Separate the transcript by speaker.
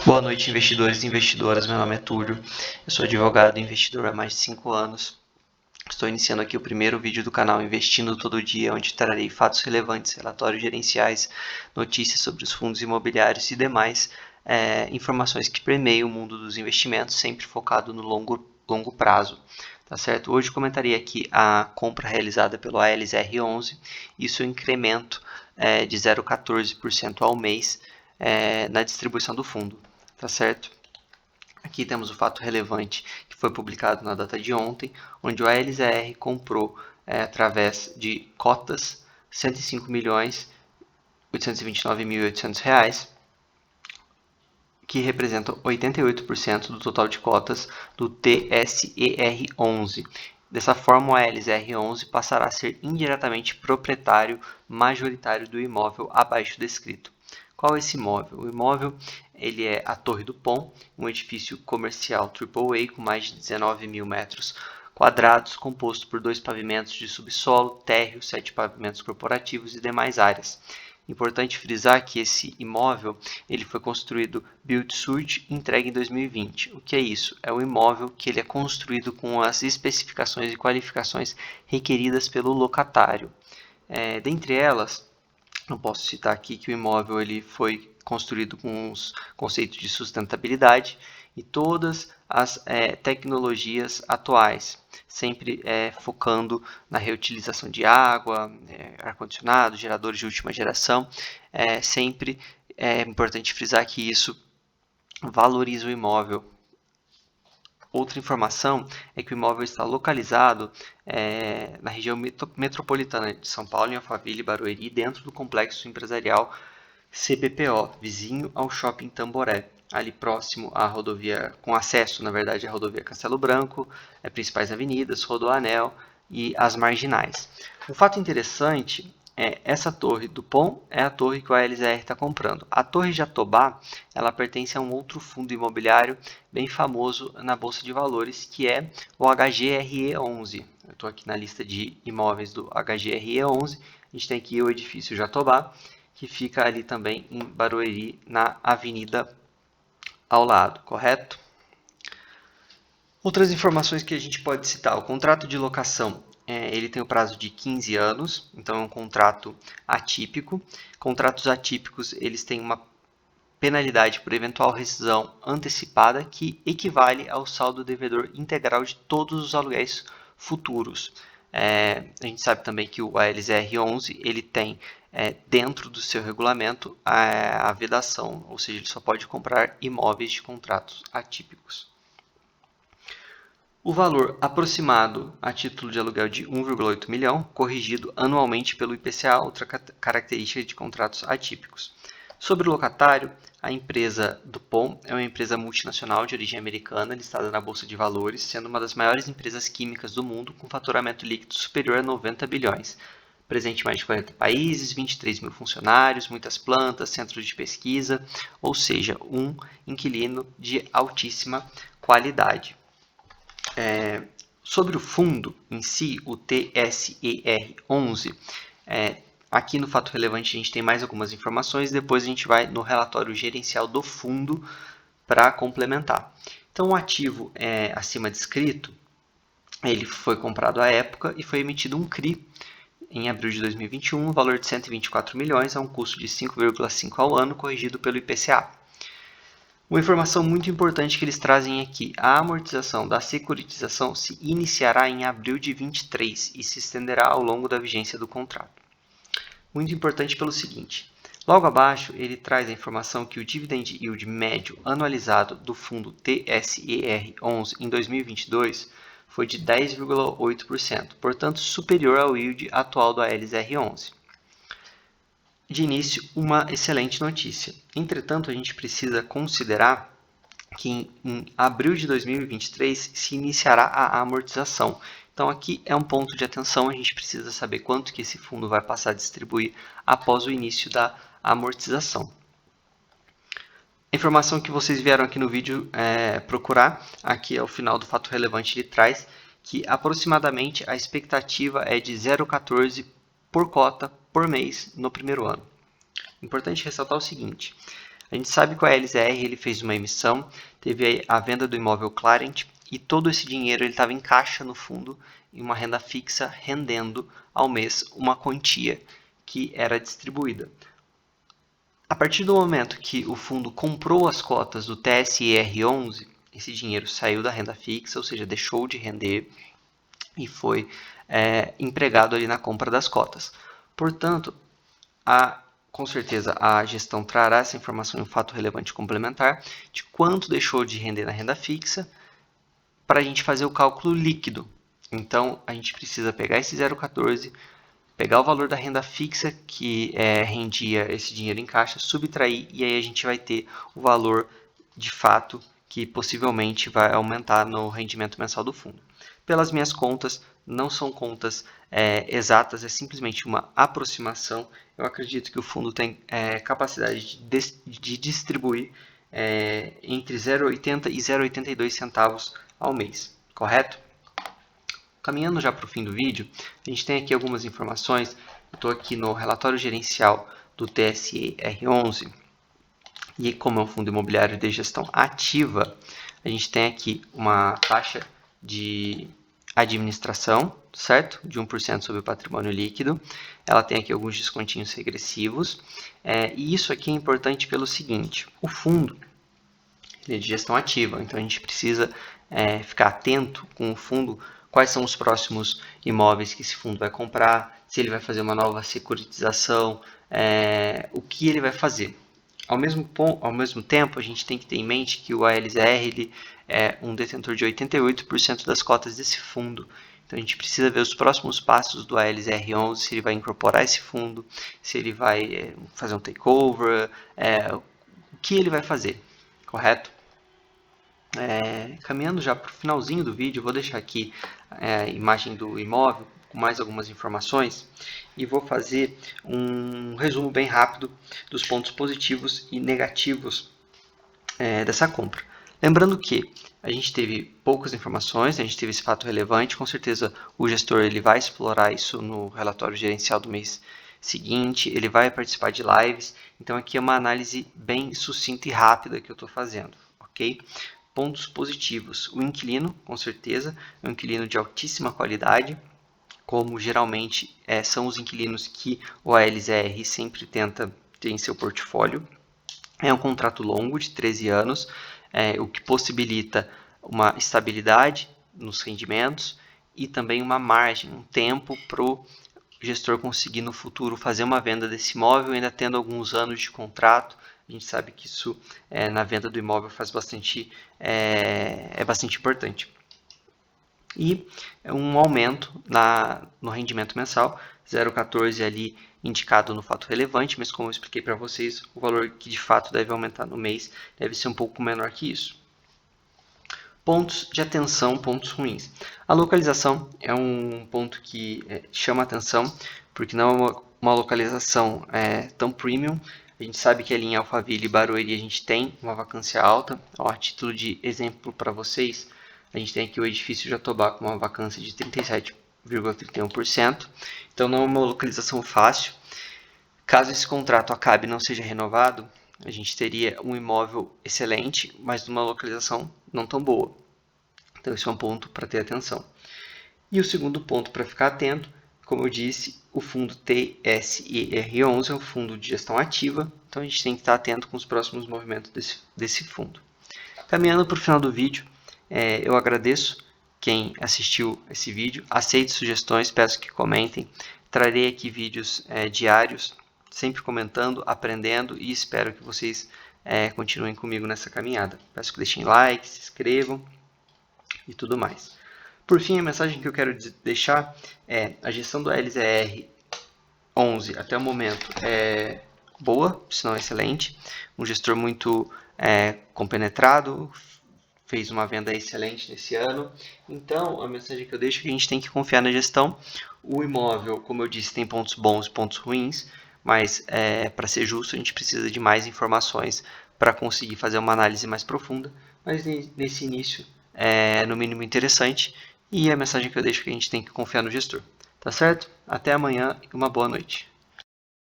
Speaker 1: Boa noite, investidores e investidoras. Meu nome é Túlio. Eu sou advogado e investidor há mais de 5 anos. Estou iniciando aqui o primeiro vídeo do canal Investindo Todo Dia, onde trarei fatos relevantes, relatórios gerenciais, notícias sobre os fundos imobiliários e demais informações que permeiam o mundo dos investimentos, sempre focado no longo prazo. Tá certo? Hoje comentarei aqui a compra realizada pelo ALSR11 e seu incremento de 0,14% ao mês na distribuição do fundo. Tá certo? Aqui temos o fato relevante que foi publicado na data de ontem, onde o ALZR comprou, através de cotas, R$ 105.829.800, que representam 88% do total de cotas do TSER11. Dessa forma, o ALZR11 passará a ser indiretamente proprietário majoritário do imóvel abaixo descrito. Qual é esse imóvel? O imóvel ele é a Torre do Pom, um edifício comercial AAA com mais de 19 mil metros quadrados, composto por 2 pavimentos de subsolo, térreo, 7 pavimentos corporativos e demais áreas. Importante frisar que esse imóvel ele foi construído Build-Suit e entregue em 2020. O que é isso? É um imóvel que ele é construído com as especificações e qualificações requeridas pelo locatário. Dentre elas, eu posso citar aqui que o imóvel ele foi construído com os conceitos de sustentabilidade e todas as tecnologias atuais, sempre focando na reutilização de água, ar-condicionado, geradores de última geração. Sempre é importante frisar que isso valoriza o imóvel. Outra informação é que o imóvel está localizado na região metropolitana de São Paulo, em Alphaville e Barueri, dentro do complexo empresarial CBPO, vizinho ao Shopping Tamboré, ali próximo à rodovia, com acesso, na verdade, à rodovia Castelo Branco, principais avenidas, Rodoanel e as marginais. Um fato interessante essa torre do Pom é a torre que o ALZR está comprando. A Torre Jatobá, ela pertence a um outro fundo imobiliário bem famoso na Bolsa de Valores, que é o HGRE11. Eu estou aqui na lista de imóveis do HGRE11. A gente tem aqui o edifício Jatobá, que fica ali também em Barueri, na avenida ao lado, correto? Outras informações que a gente pode citar, o contrato de locação, ele tem o prazo de 15 anos, então é um contrato atípico. Contratos atípicos, eles têm uma penalidade por eventual rescisão antecipada que equivale ao saldo devedor integral de todos os aluguéis futuros. A gente sabe também que o ALZR11 ele tem dentro do seu regulamento a vedação, ou seja, ele só pode comprar imóveis de contratos atípicos. O valor aproximado a título de aluguel de 1,8 milhão, corrigido anualmente pelo IPCA, outra característica de contratos atípicos. Sobre o locatário, a empresa do Pom é uma empresa multinacional de origem americana, listada na Bolsa de Valores, sendo uma das maiores empresas químicas do mundo, com faturamento líquido superior a 90 bilhões. Presente em mais de 40 países, 23 mil funcionários, muitas plantas, centros de pesquisa, ou seja, um inquilino de altíssima qualidade. Sobre o fundo em si, o TSER11, aqui no fato relevante a gente tem mais algumas informações, depois a gente vai no relatório gerencial do fundo para complementar. Então, o ativo acima descrito, ele foi comprado à época e foi emitido um CRI em abril de 2021, no valor de 124 milhões, a um custo de 5,5 ao ano, corrigido pelo IPCA. Uma informação muito importante que eles trazem aqui: a amortização da securitização se iniciará em abril de 2023 e se estenderá ao longo da vigência do contrato. Muito importante pelo seguinte: logo abaixo ele traz a informação que o dividend yield médio anualizado do fundo TSER11 em 2022 foi de 10,8%, portanto superior ao yield atual do ALSR11. De início, uma excelente notícia. Entretanto, a gente precisa considerar que em abril de 2023 se iniciará a amortização. Então, aqui é um ponto de atenção, a gente precisa saber quanto que esse fundo vai passar a distribuir após o início da amortização. A informação que vocês vieram aqui no vídeo procurar, aqui ao final do fato relevante ele traz que aproximadamente a expectativa é de 0,14 por cota por mês no primeiro ano. Importante ressaltar o seguinte: A gente sabe que o ALZR ele fez uma emissão, teve a venda do imóvel Clarent e todo esse dinheiro estava em caixa no fundo, em uma renda fixa, rendendo ao mês uma quantia que era distribuída. A partir do momento que o fundo comprou as cotas do TSER11, esse dinheiro saiu da renda fixa, ou seja, deixou de render e foi empregado ali na compra das cotas. Portanto, com certeza a gestão trará essa informação em um fato relevante complementar de quanto deixou de render na renda fixa para a gente fazer o cálculo líquido. Então, a gente precisa pegar esse 0,14, pegar o valor da renda fixa que rendia esse dinheiro em caixa, subtrair, e aí a gente vai ter o valor de fato que possivelmente vai aumentar no rendimento mensal do fundo. Pelas minhas contas, não são contas exatas, é simplesmente uma aproximação. Eu acredito que o fundo tem capacidade de distribuir entre 0,80 e 0,82 centavos ao mês, correto? Caminhando já para o fim do vídeo, a gente tem aqui algumas informações. Eu estou aqui no relatório gerencial do TSER11 e como é um fundo imobiliário de gestão ativa, a gente tem aqui uma taxa de administração, certo? De 1% sobre o patrimônio líquido. Ela tem aqui alguns descontinhos regressivos. E isso aqui é importante pelo seguinte, o fundo ele é de gestão ativa, então a gente precisa ficar atento com o fundo quais são os próximos imóveis que esse fundo vai comprar, se ele vai fazer uma nova securitização, o que ele vai fazer. Ao mesmo tempo, a gente tem que ter em mente que o ALZR ele é um detentor de 88% das cotas desse fundo. Então a gente precisa ver os próximos passos do ALZR11, se ele vai incorporar esse fundo, se ele vai fazer um takeover, o que ele vai fazer, correto? Caminhando já para o finalzinho do vídeo, eu vou deixar aqui a imagem do imóvel com mais algumas informações e vou fazer um resumo bem rápido dos pontos positivos e negativos dessa compra. Lembrando que a gente teve poucas informações, a gente teve esse fato relevante, com certeza o gestor ele vai explorar isso no relatório gerencial do mês seguinte, ele vai participar de lives, então aqui é uma análise bem sucinta e rápida que eu estou fazendo, ok? Pontos positivos, o inquilino, com certeza, é um inquilino de altíssima qualidade, como geralmente são os inquilinos que o ALZR sempre tenta ter em seu portfólio. É um contrato longo, de 13 anos, o que possibilita uma estabilidade nos rendimentos e também uma margem, um tempo para o gestor conseguir no futuro fazer uma venda desse imóvel, ainda tendo alguns anos de contrato. A gente sabe que isso na venda do imóvel é bastante importante. E um aumento no rendimento mensal, 0,14 ali indicado no fato relevante, mas como eu expliquei para vocês, o valor que de fato deve aumentar no mês deve ser um pouco menor que isso. Pontos de atenção, pontos ruins. A localização é um ponto que chama atenção, porque não é uma localização tão premium. A gente sabe que ali em Alphaville e Barueri a gente tem uma vacância alta. Ó, a título de exemplo para vocês, a gente tem aqui o edifício Jatobá com uma vacância de 37,31%. Então não é uma localização fácil. Caso esse contrato acabe e não seja renovado, a gente teria um imóvel excelente, mas numa localização não tão boa. Então esse é um ponto para ter atenção. E o segundo ponto para ficar atento, como eu disse, o fundo TSER11 é um fundo de gestão ativa, então a gente tem que estar atento com os próximos movimentos desse fundo. Caminhando para o final do vídeo, eu agradeço quem assistiu esse vídeo, aceito sugestões, peço que comentem, trarei aqui vídeos diários, sempre comentando, aprendendo e espero que vocês continuem comigo nessa caminhada. Peço que deixem like, se inscrevam e tudo mais. Por fim, a mensagem que eu quero deixar é a gestão do LZR 11 até o momento é boa, se não excelente. Um gestor muito compenetrado, fez uma venda excelente nesse ano. Então, a mensagem que eu deixo é que a gente tem que confiar na gestão. O imóvel, como eu disse, tem pontos bons e pontos ruins, mas para ser justo, a gente precisa de mais informações para conseguir fazer uma análise mais profunda. Mas nesse início, no mínimo interessante. E a mensagem que eu deixo é que a gente tem que confiar no gestor. Tá certo? Até amanhã e uma boa noite.